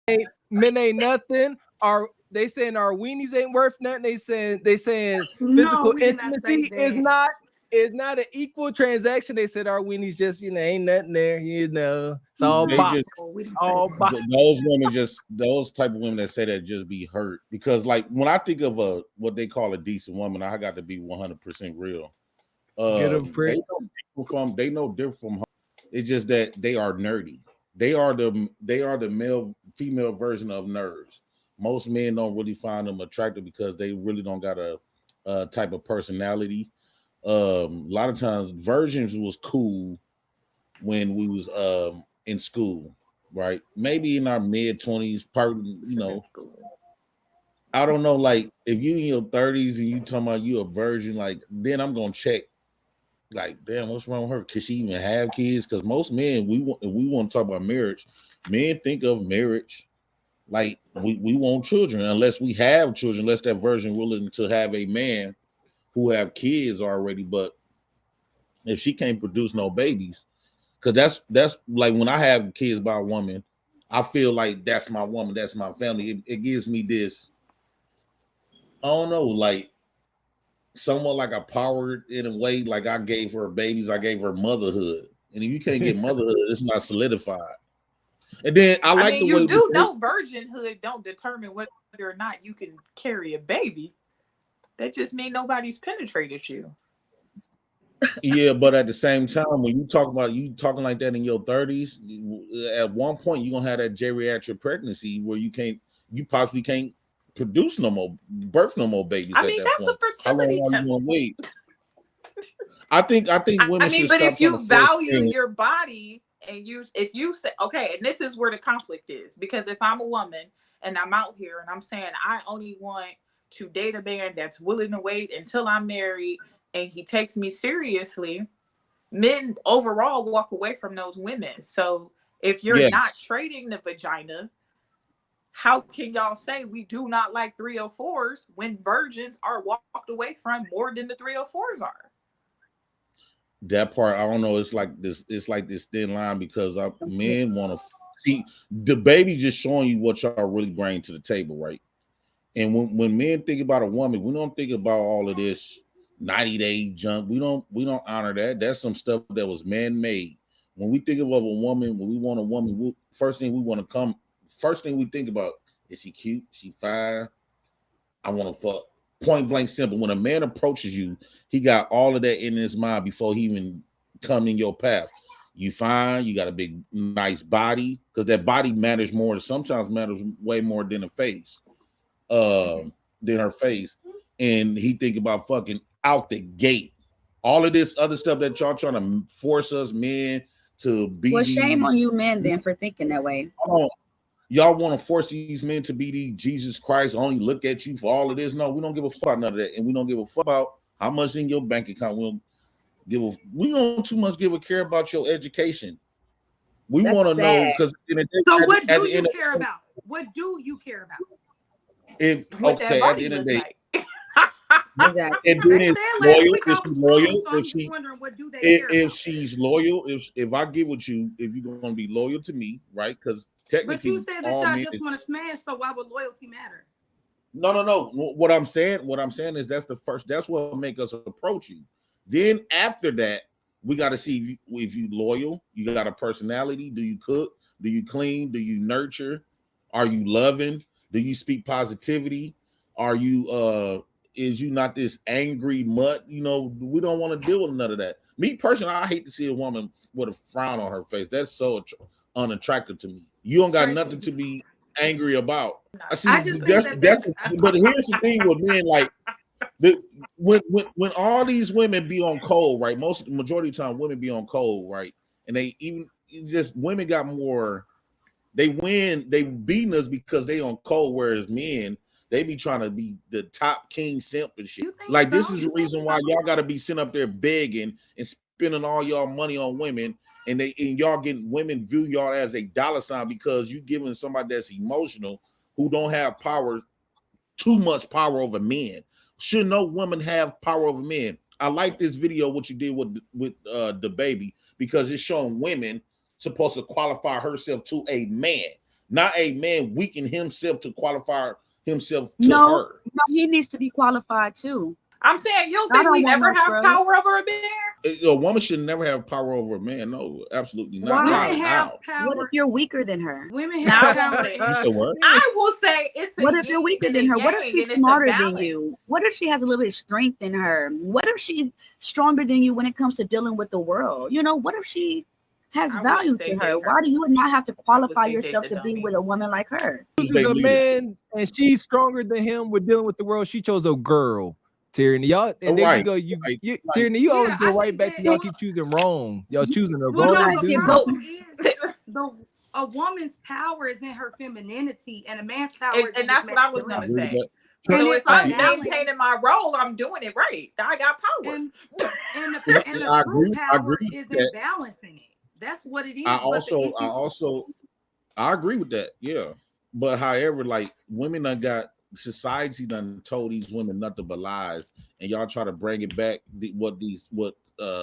men ain't nothing. They saying our weenies ain't worth nothing. They saying No, physical we did not say intimacy is that. not an equal transaction. They said our weenies just ain't nothing there. It's all They box, just We didn't say all that. box. those women those type of women that say that just be hurt because like when I think of what they call a decent woman, I got to be 100% real. Get them prick. They know different from her. It's just that they are nerdy. They are the male female version of nerds. Most men don't really find them attractive because they really don't got a type of personality. A lot of times virgins was cool when we was in school, right? Maybe in our mid-20s, I don't know, like if you in your 30s and you talking about you a virgin, like then I'm gonna check, like, damn, what's wrong with her? Could she even have kids? Because most men, if we want to talk about marriage, men think of marriage like we want children, unless we have children, unless that virgin willing to have a man who have kids already. But if she can't produce no babies, because that's like when I have kids by a woman, I feel like that's my woman, that's my family. It gives me this, I don't know, like somewhat like a power in a way, like I gave her babies, I gave her motherhood. And if you can't get motherhood, it's not solidified. And then I like the you way do know virginhood don't determine whether or not you can carry a baby. That just means nobody's penetrated you. yeah, but at the same time, when you talk about you talking like that in your 30s, at one point you're gonna have that geriatric pregnancy where you possibly can't produce no more, birth no more babies I at mean, that that's a point. How long fertility are you test. gonna wait? I think women should But stop if trying to you force value things. your body and if you say, okay, and this is where the conflict is, because if I'm a woman and I'm out here and I'm saying I only want to date a man that's willing to wait until I'm married and he takes me seriously, men overall walk away from those women. So if you're not Yes, trading the vagina, how can y'all say we do not like 304s when virgins are walked away from more than the 304s are? that part I don't know. It's like this. It's like this thin line because men want to see the baby just showing you what y'all really bring to the table, right? And when men think about a woman, we don't think about all of this 90-day junk. We don't honor that. That's some stuff that was man made. When we think of a woman, when we want a woman, first thing we think about is she cute, she fine. I want to fuck. Point blank simple. When a man approaches you, he got all of that in his mind before he even come in your path. You fine, you got a big, nice body, because that body matters more. Sometimes matters way more than the face, than her face. And he think about fucking out the gate. All of this other stuff that y'all trying to force us men to be Well, shame on these. you men then for thinking that way. Y'all want to force these men to be these Jesus Christ, only look at you for all of this. No, we don't give a fuck none of that. And we don't give a fuck about how much in your bank account. We don't too much give a care about your education. We want That's to know sad. because So what at do the you end of care about? What do you care about? if What that okay, at the body end of look the day, like? Exactly. and then They is said she last loyal? week Is I she was wrong, loyal? so I'm If just she wondering what do they care if about? she's loyal, if I get with you, if you're gonna be loyal to me, right? Because But you technically said that all y'all men just want to smash, so why would loyalty matter? no. What I'm saying is that's what make us approach you. Then after that, we got to see if you loyal, you got a personality, do you cook, do you clean, do you nurture, are you loving, do you speak positivity, are you is you not this angry mutt? We don't want to deal with none of that. Me personally, I hate to see a woman with a frown on her face. That's so unattractive to me. You don't got nothing to Tracy, be angry about. I see. I just think that that's But here's the thing with men, like the when all these women be on cold, right? Majority of the time, women be on cold, right? And they even just women got more. They win. They beating us because they on cold, whereas men they be trying to be the top king simp and shit. you think Like so? this is the reason why y'all got to be sitting up there begging and spending all y'all money on women, and y'all getting women view y'all as a dollar sign because you giving somebody that's emotional who don't have power, too much power over men. Should no woman have power over men? I like this video what you did with the baby because it's showing women supposed to qualify herself to a man. not a man weaken himself to qualify himself to No, her. no, he needs to be qualified too. I'm saying you don't I think don't we want never no have scrub. power over a man? A woman should never have power over a man. No, absolutely not. Why? Women have How? What if power. you're weaker than her? Women Now have I won't power. say You said what? I will say it's a What if you're yin weaker and than a her? What if yang, she's and it's a smarter than balance. you? What if she has a little bit of strength in her? What if she's stronger than you when it comes to dealing with the world? You know, what if she has I value wouldn't say to her? date her. Why do you not have to qualify say date yourself the to be dummy. with a woman like her? Chooses They a leader. man and she's stronger than him with dealing with the world. She chose a girl. Tyranny, y'all, and there you Right. go. You, Right. you Right. Tyranny, you always Yeah, go I right think back to that- y'all keep choosing wrong. Y'all choosing the Well, wrong no, guys the get dude. problem is a woman's power is in her femininity, and a man's power is in And that's his what I was I gonna agree with say. that. And So it's if I'm a balance. maintaining my role, I'm doing it right. I got power. And And the I true agree power with is that. in balancing it. That's what it is. I But the also issue, I agree with that. Yeah. But however, like women done got society done told these women nothing but lies, and y'all try to bring it back what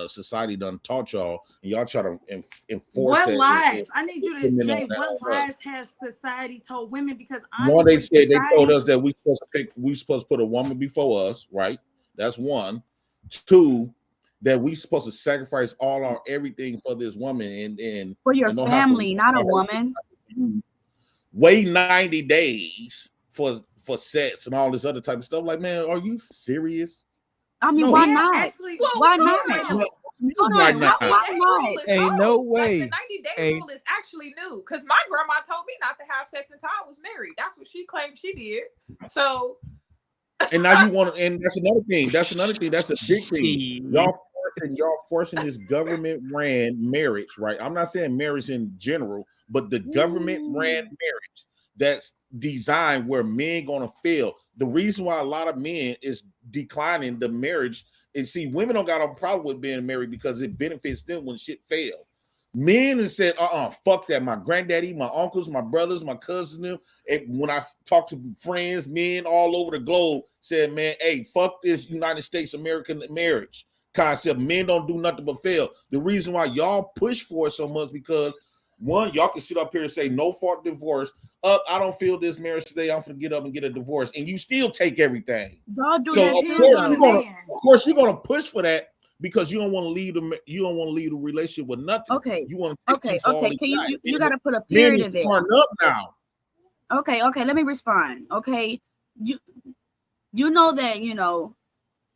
society done taught y'all, and y'all try to enforce what that. lies? I need you to women Jay. on that What on us. lies has society told women? Because One, they honestly, said they told society. us that we supposed to put a woman before us, right? That's one. Two, that we supposed to sacrifice all our everything for this woman and For your don't have to family, not a woman. wait 90 days for sex and all this other type of stuff. Like, man, are you serious? I mean, No. why Yeah, not? actually, Why hold not? on. Hold Why on. not? Why not? Rule is Ain't no old. Like way. the 90-day Ain't- rule is actually new. Because my grandma told me not to have sex until I was married. That's what she claimed she did. So And now you want to, and that's another thing. That's another thing. That's a big thing. Y'all forcing this government ran marriage, right? I'm not saying marriage in general, but the government ran marriage that's designed where men gonna fail. The reason why a lot of men is declining the marriage is, see, women don't got a problem with being married because it benefits them when shit fails. Men have said, fuck that. My granddaddy, my uncles, my brothers, my cousins, them. And when I talk to friends, men all over the globe said, man, hey, fuck this United States American marriage concept. Men don't do nothing but fail. The reason why y'all push for it so much because, one, y'all can sit up here and say no fault divorce. I don't feel this marriage today. I'm gonna get up and get a divorce, and you still take everything. Y'all do So that of too. course you're gonna push for that because you don't want to leave the relationship with nothing. Okay. You want to take Okay. Can you got to put a period in there. Up now. Okay. Let me respond. Okay. You know that,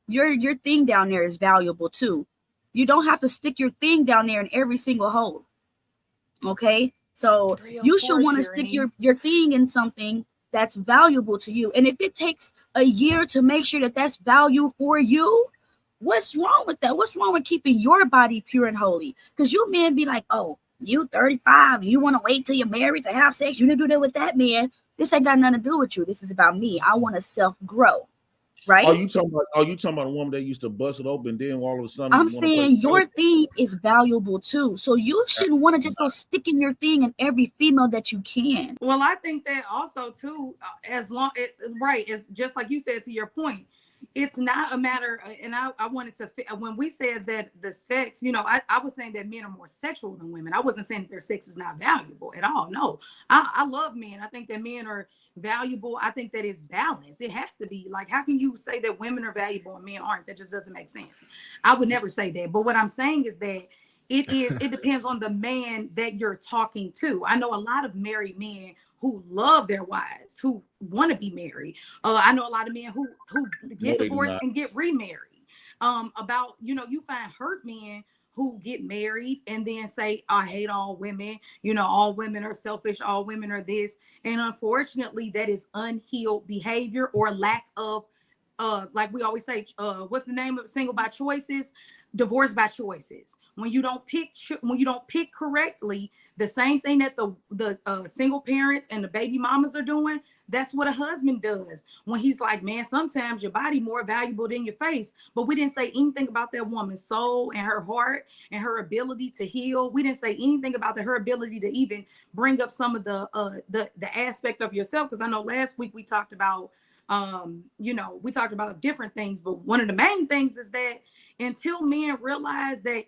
your thing down there is valuable too. You don't have to stick your thing down there in every single hole. Okay? So you should want to stick your thing in something that's valuable to you. And if it takes a year to make sure that that's value for you, what's wrong with that? What's wrong with keeping your body pure and holy? Because you men be like, oh, you 35 and you want to wait till you're married to have sex. You didn't do that with that man. This ain't got nothing to do with you. This is about me. I want to self-grow. Right? Are you talking about a woman that used to bust it open, then all of a sudden I'm saying your thing is valuable too. So you shouldn't want to just go sticking your thing in every female that you can. Well, I think that also too, right, it's just like you said, to your point, it's not a matter, and I wanted to, when we said that the sex, I was saying that men are more sexual than women. I wasn't saying that their sex is not valuable at all. No, I love men. I think that men are valuable. I think that it's balanced. It has to be. Like, how can you say that women are valuable and men aren't? That just doesn't make sense. I would never say that. But what I'm saying is that it depends on the man that you're talking to. I know a lot of married men who love their wives, who want to be married. I know a lot of men who get divorced and get remarried. You find hurt men who get married and then say, I hate all women, all women are selfish, all women are this. And unfortunately, that is unhealed behavior or lack of, like we always say, what's the name of single by choices? Divorce by choices. When you don't pick correctly, the same thing that the single parents and the baby mamas are doing, that's what a husband does. When he's like, man, sometimes your body more valuable than your face. But we didn't say anything about that woman's soul and her heart and her ability to heal. We didn't say anything about her ability to even bring up some of the aspect of yourself. Because I know last week we talked about we talked about different things, but one of the main things is that until men realize that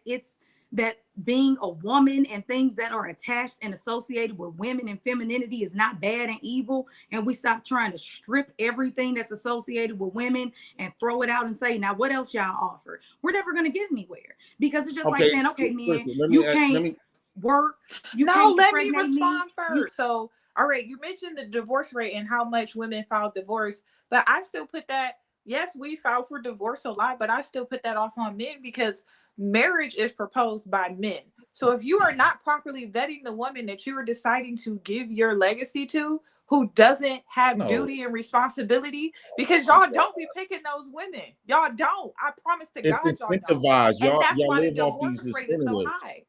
that being a woman and things that are attached and associated with women and femininity is not bad and evil, and we stop trying to strip everything that's associated with women and throw it out and say, now what else y'all offer, we're never going to get anywhere. Because it's just like saying, okay, men, listen, you can't work, you No, can't let me impregnate respond me. first. So, all right, you mentioned the divorce rate and how much women file divorce, but I still put that, yes, we file for divorce a lot, but I still put that off on men because marriage is proposed by men. So if you are not properly vetting the woman that you are deciding to give your legacy to, who doesn't have duty and responsibility, because y'all don't be picking those women. Y'all don't. I promise to God, y'all don't. Incentivized. And that's Y'all why the live off these divorce rate is so incentives. high.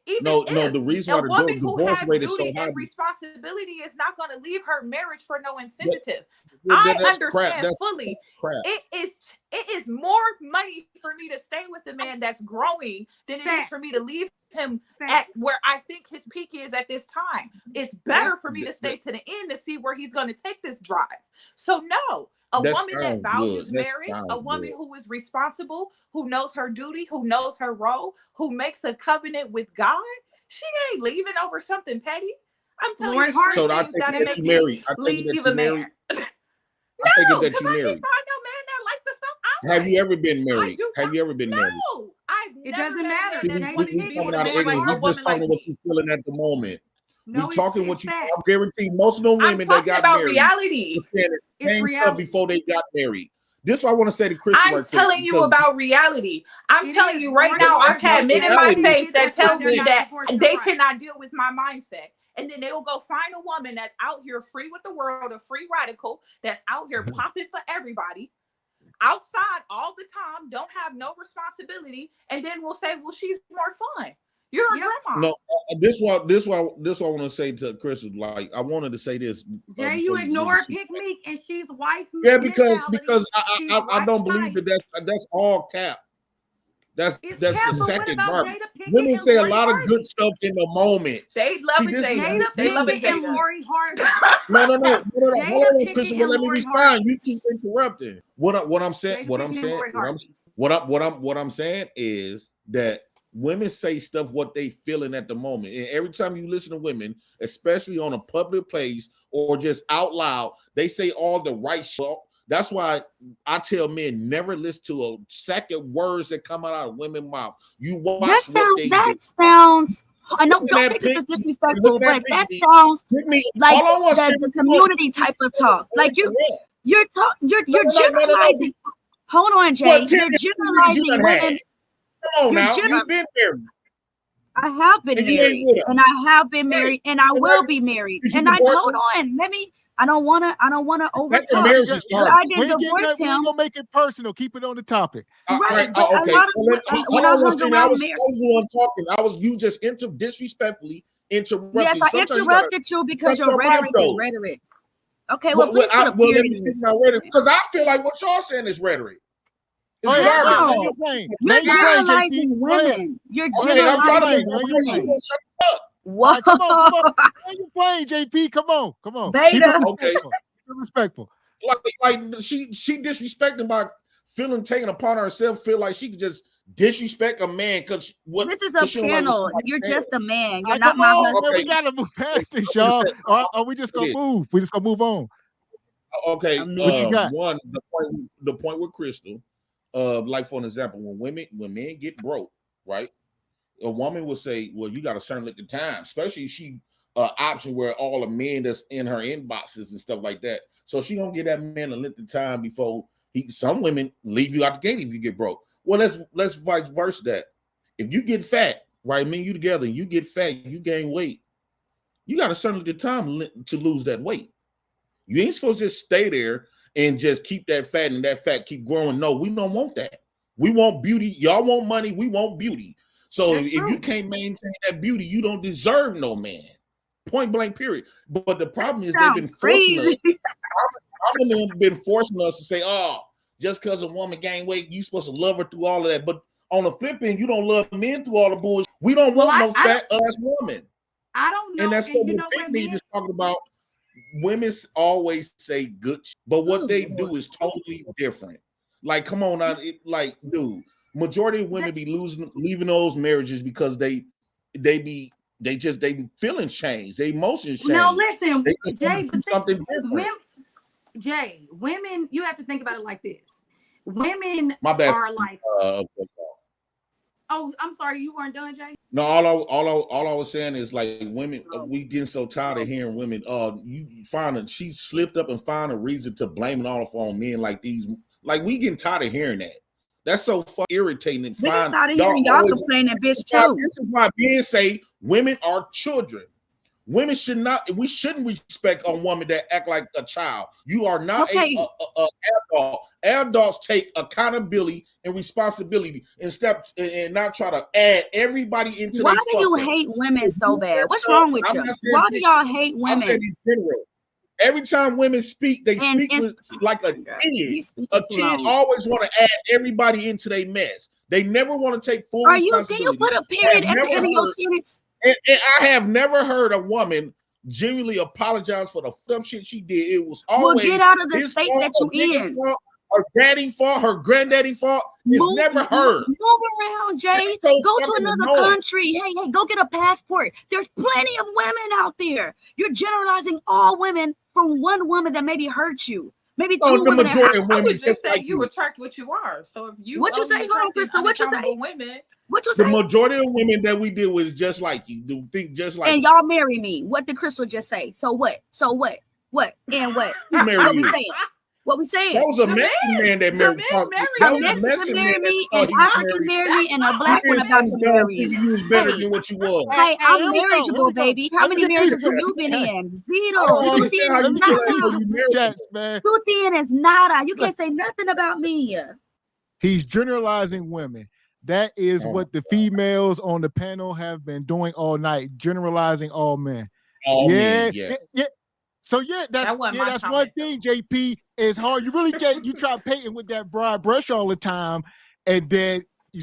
Even No, if the reason a why the woman who divorce has rate is so duty high, and responsibility is not going to leave her marriage for no incentive. that's I crap. understand That's fully. crap. It is more money for me to stay with a man that's growing than it is for me to leave him at where I think his peak is at this time. It's better for me to stay to the end to see where he's going to take this drive. So no, a woman that values marriage, a woman who is responsible, who knows her duty, who knows her role, who makes a covenant with God, she ain't leaving over something petty. I'm telling you, so I things take gotta it make that you me married. I take it leave that a you man. married. No, because I didn't find no man that liked the stuff I like. Have you ever been married? Have you ever been married? No, I've It never doesn't met matter. a man that's wanted to be coming with a out of man like ignorance. a We woman just like talking what me. you feeling at the moment. No, we talking what it's you. facts. I guarantee most of the women that got about married reality. were saying the same stuff before they got married. This is what I want to say to Chris. I'm telling you about reality. I'm telling you right Lord, now, Lord, I've had men in my face that tell me that they cannot deal with my mindset. And then they will go find a woman that's out here free with the world, a free radical that's out here popping for everybody, outside all the time, don't have no responsibility, and then we'll say, well, she's more fun. You're a grandma. No, this what I want to say to Chris is like I wanted to say this. Jay, you ignore Pick Meek and she's wife. Yeah, because I don't believe that that's all cap. That's the second garbage. Women say a lot of good stuff in the moment. They love it, Jada. They love it, Jada. No. Hold on, Christian. Well, let me respond. You keep interrupting. What I'm saying is that women say stuff what they feeling at the moment, and every time you listen to women, especially on a public place or just out loud, they say all the right shit. That's why I tell men never listen to a second words that come out of women's mouth. You watch that sounds. I know, don't take this as disrespectful, but that sounds like the community type of talk. Like you're generalizing. Hold on, Jay. You're generalizing women. Come on now, you've been married. I have been married, and I have been married, and I will be married. And hold on, let me. I don't wanna overtalk. But I didn't divorce him. We ain't gonna make it personal. Keep it on the topic. Right, but a lot of when I hung around marriage, you just disrespectfully interrupted. Yes, I interrupted you because your rhetoric is rhetoric. Okay, well, please put a period in this. Because I feel like what y'all saying is rhetoric. You're generalizing women. You're generalizing women. What? Come on. You're playing, JP. Come on. Beta. Okay. Respectful. Like she disrespecting by feeling taken upon herself, feel like she could just disrespect a man because what this is a panel. You're just a man. You're not my husband. Man, we gotta move past this, y'all. Or we just gonna move. We just gonna move on. Okay. What you got? One, the point with Crystal, like for an example, when men get broke, right? A woman will say, well, you got a certain length of time, especially she option where all the men that's in her inboxes and stuff like that. So she gonna give that man a length of time before some women leave you out the gate if you get broke. Well, let's vice versa that. If you get fat, right, me and you together, and you get fat, you gain weight, you got a certain length of time to lose that weight. You ain't supposed to just stay there and just keep that fat and that fat keep growing. No, we don't want that. We want beauty. Y'all want money. We want beauty. So if you can't maintain that beauty, you don't deserve no man. Point blank, period. But the problem is they've been forcing us. How many have been forcing us to say, oh, just because a woman gained weight, you supposed to love her through all of that. But on the flip end, you don't love men through all the bullshit. We don't want no fat ass woman. I don't know. And that's what we just talking about. Women always say good, but what they do is totally different. Like, come on, dude. majority of women be leaving those marriages because they be feeling changed, their emotions change. No, listen, They just Jay, want to do something different. Women, you have to think about it like this. Women My bad. are like, oh, I'm sorry, you weren't done, Jay? No, all I was saying is like women, we getting so tired of hearing women. She slipped up and found a reason to blame it all on men like these. Like we getting tired of hearing that. That's so irritating. And we get tired of hearing y'all complaining, bitch. True. This is why men say women are children. Women should not. We shouldn't respect a woman that act like a child. You are not a adult. Adults take accountability and responsibility and not try to add everybody into. Why do you hate women so bad? What's wrong with you? Why do y'all hate women? I'm saying in general. Every time women speak, they speak with like a kid. A kid always want to add everybody into their mess. They never want to take full responsibility. Can you put a period at the end of your sentence? And I have never heard a woman genuinely apologize for the stuff shit she did. It was always get out of the state that you in. Her daddy fault, her granddaddy fault. It's never heard. Move around, Jay. Go to another country. Hey, go get a passport. There's plenty of women out there. You're generalizing all women from one woman that maybe hurt you. Maybe two women. I would just say you attract what you are. So if you what you say? Hold on, Crystal. What you say? Women. What you say? The majority of women that we deal with is just like you. Do think just like and y'all marry me. What did Crystal just say? So what? So what? What? And what? What we saying? What we saying? That was a Mexican man that married. A Mexican married me, and I can marry me, and a black one about to marry you. You was better than what you was. Hey, I'm marriageable, baby. How many marriages have you been in? Zero. Tuti is nada. You can't say nothing about me. He's generalizing women. That is what the females on the panel have been doing all night, generalizing all men. Yeah. So that's one thing, JP. It's hard. You really you try painting with that broad brush all the time, and then you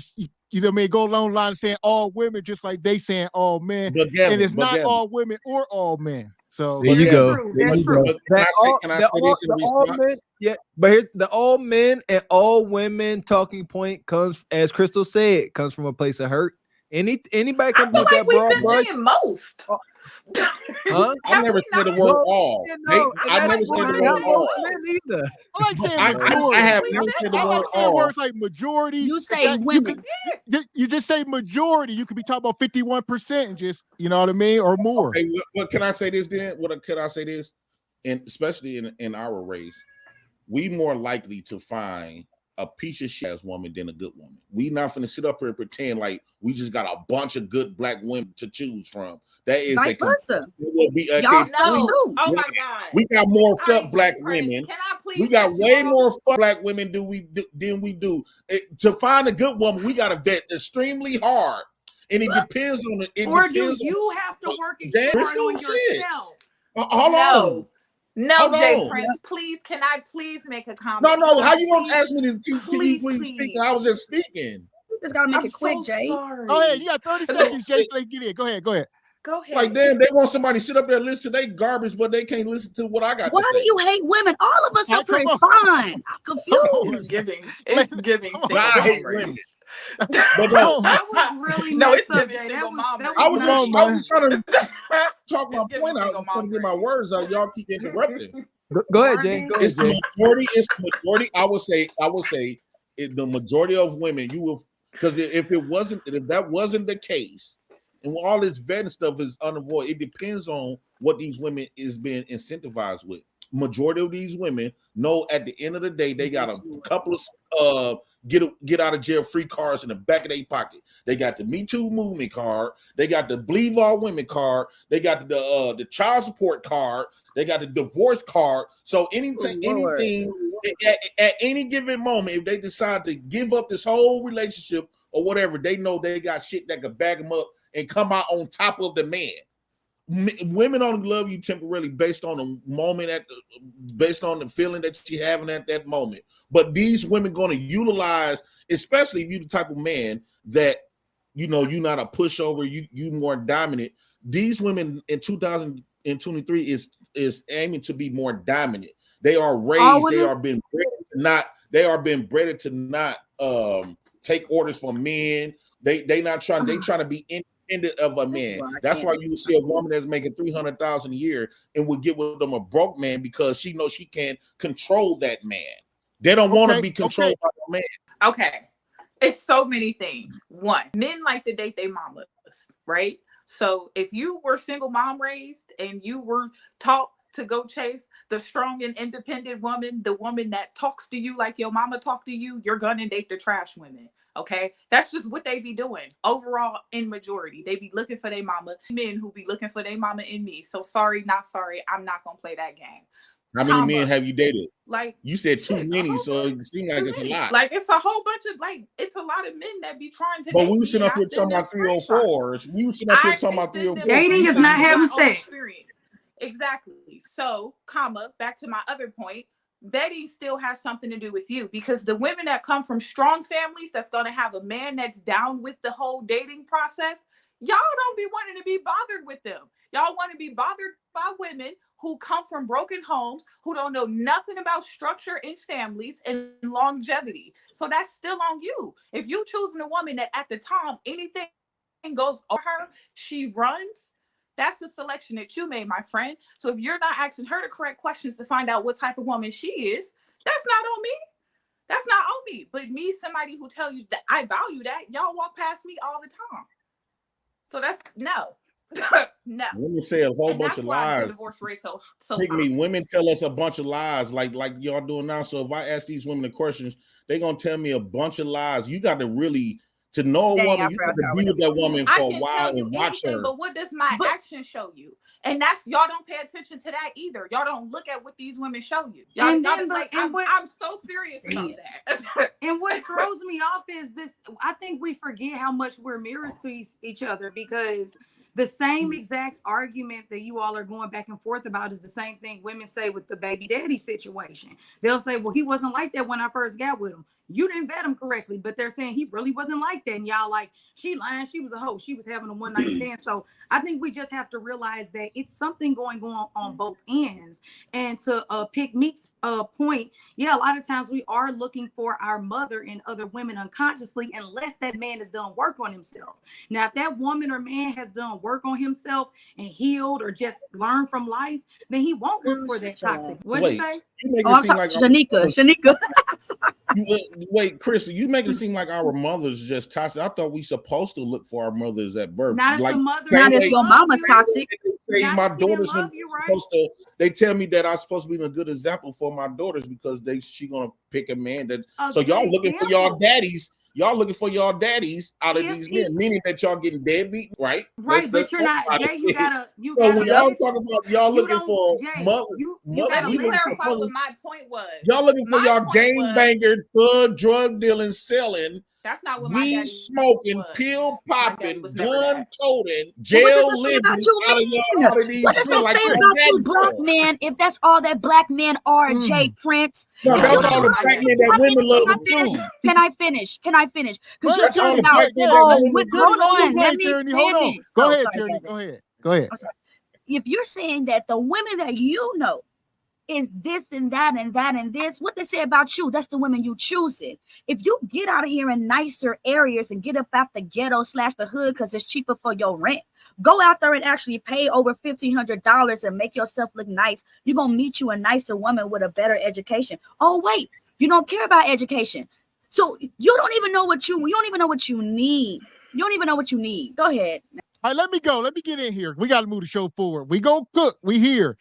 know what I mean, go along the line saying all women just like they saying all men, and it's not all women or all men. So there you go. That's true. But here's the all men and all women talking point comes, as Crystal said, comes from a place of hurt. Anybody can put that broad brush. Most. Huh? I never said the word all. I never said the word all. Either. I like saying I have never said the word all. Words like majority. You say women. You just say majority. You could be talking about 51% and just, you know what I mean, or more. Okay, what can I say this then? Can I say this? And especially in our race, we more likely to find a piece of shit ass woman than a good woman. We not finna sit up here and pretend like we just got a bunch of good black women to choose from. That is vice versa. Y'all oh my God. We got more fuck black women. Can I please? We got way more fuck black women than we do. To find a good woman, we gotta vet extremely hard. And it depends on the you have to work hard on yourself? Hold on. No, Jay Prince, please, can I please make a comment? No, how you gonna ask me to please speak? I was just speaking. You just gotta make it quick, Jay. Sorry. Oh, yeah, you got 30 seconds, Jay, so get in. Go ahead. Go ahead. Like, damn, they want somebody to sit up there and listen to their garbage, but they can't listen to what I got. Why do you hate women? All of us up here is fine. I'm confused. It's giving. I hate women. But that was really messed up, Jay. I was trying to talk my point out, trying to get my words out. Y'all keep interrupting. Go ahead, Jay. It's the majority. I would say the majority of women. You will, because if that wasn't the case, and all this vetting stuff is unavoidable, it depends on what these women is being incentivized with. Majority of these women know at the end of the day they got a couple of get out of jail free cards in the back of their pocket. They got the Me Too movement card, they got the Believe All Women card, they got the child support card, they got the divorce card. So anything at any given moment, if they decide to give up this whole relationship or whatever, they know they got shit that could back them up and come out on top of the man. Women only love you temporarily based on the moment, based on the feeling that you're having at that moment. But these women going to utilize, especially if you're the type of man that, you know, you're not a pushover, you more dominant. These women in 2023 is aiming to be more dominant. They are raised, they are being bred to not take orders from men. They not trying. They trying to be independent of a man. That's why you see a woman that's making $300,000 a year and would get with them a broke man because she knows she can control that man. They don't want to be controlled by a man. Okay, it's so many things. One, men like to date their mamas, right? So if you were single mom raised and you were taught to go chase the strong and independent woman, the woman that talks to you like your mama talk to you, you're gonna date the trash women. Okay, that's just what they be doing. Overall, in majority, they be looking for their mama. Men who be looking for their mama in me. So sorry, not sorry. I'm not gonna play that game. How many men have you dated? Like you said too many, so it seems like it's a lot. Like it's a whole bunch of it's a lot of men that be trying to. But we sitting up here talking about 304s. We sitting up here talking about 304s. Dating is not having sex. Exactly. So, back to my other point. Dating still has something to do with you because the women that come from strong families that's going to have a man that's down with the whole dating process, y'all don't be wanting to be bothered with them. Y'all want to be bothered by women who come from broken homes, who don't know nothing about structure in families and longevity. So that's still on you. If you choosing a woman that at the time anything goes over her, she runs. That's the selection that you made, my friend. So if you're not asking her the correct questions to find out what type of woman she is, that's not on me. That's not on me. But me, somebody who tells you that I value that, y'all walk past me all the time. So that's no. No. Women say a whole bunch of lies. Divorce rate so women tell us a bunch of lies like y'all doing now. So if I ask these women the questions, they're gonna tell me a bunch of lies. You got to really to know a woman, you got to be with that woman for a while and watch her. But what does my action show you? And that's y'all don't pay attention to that either. Y'all don't look at what these women show you. I'm so serious about that. And what throws me off is this. I think we forget how much we're mirrors to each other because the same exact argument that you all are going back and forth about is the same thing women say with the baby daddy situation. They'll say, well, he wasn't like that when I first got with him. You didn't vet him correctly, but they're saying he really wasn't like that. And y'all like, she lying, she was a hoe, she was having a one night stand. So I think we just have to realize that it's something going on both ends. And to pick Meek's point, yeah, a lot of times we are looking for our mother in other women unconsciously, unless that man has done work on himself. Now, if that woman or man has done work on himself and healed or just learned from life, then he won't look for that toxic. What did you say? I'm talking Shanika. Wait, Chris, you make it seem like our mothers just toxic. I thought we supposed to look for our mothers at birth. Not like, if the mother, not if your mama's toxic. My daughters supposed to. They tell me that I'm supposed to be a good example for my daughters because she gonna pick a man that. So y'all looking for y'all daddies. Y'all looking for y'all daddies out of these men, meaning that y'all getting deadbeat, right? Right, but you're not, Jay. You gotta. So when y'all talk about y'all looking for mother, you gotta clarify what my point was. Y'all looking for y'all game banger, thug, drug dealing, selling. That's not what my weed smoking, pill popping, gun toting, jail living. What does that say about you, black man? If that's all that black men are, Jay Prince. No, that's all the black men that women love too. Can I finish? Because you're talking about hold on. Let me finish. Go ahead, Tierney. Go ahead. If you're saying that the women that you know is this and that and that and this, what they say about you, that's the women you choosing. If you get out of here in nicer areas and get up out the ghetto / the hood because it's cheaper for your rent, go out there and actually pay over $1,500 and make yourself look nice. You're going to meet you a nicer woman with a better education. Oh, wait, you don't care about education. So you don't even know what you need. You don't even know what you need. Go ahead. All right, let me go. Let me get in here. We got to move the show forward. We go cook. We here.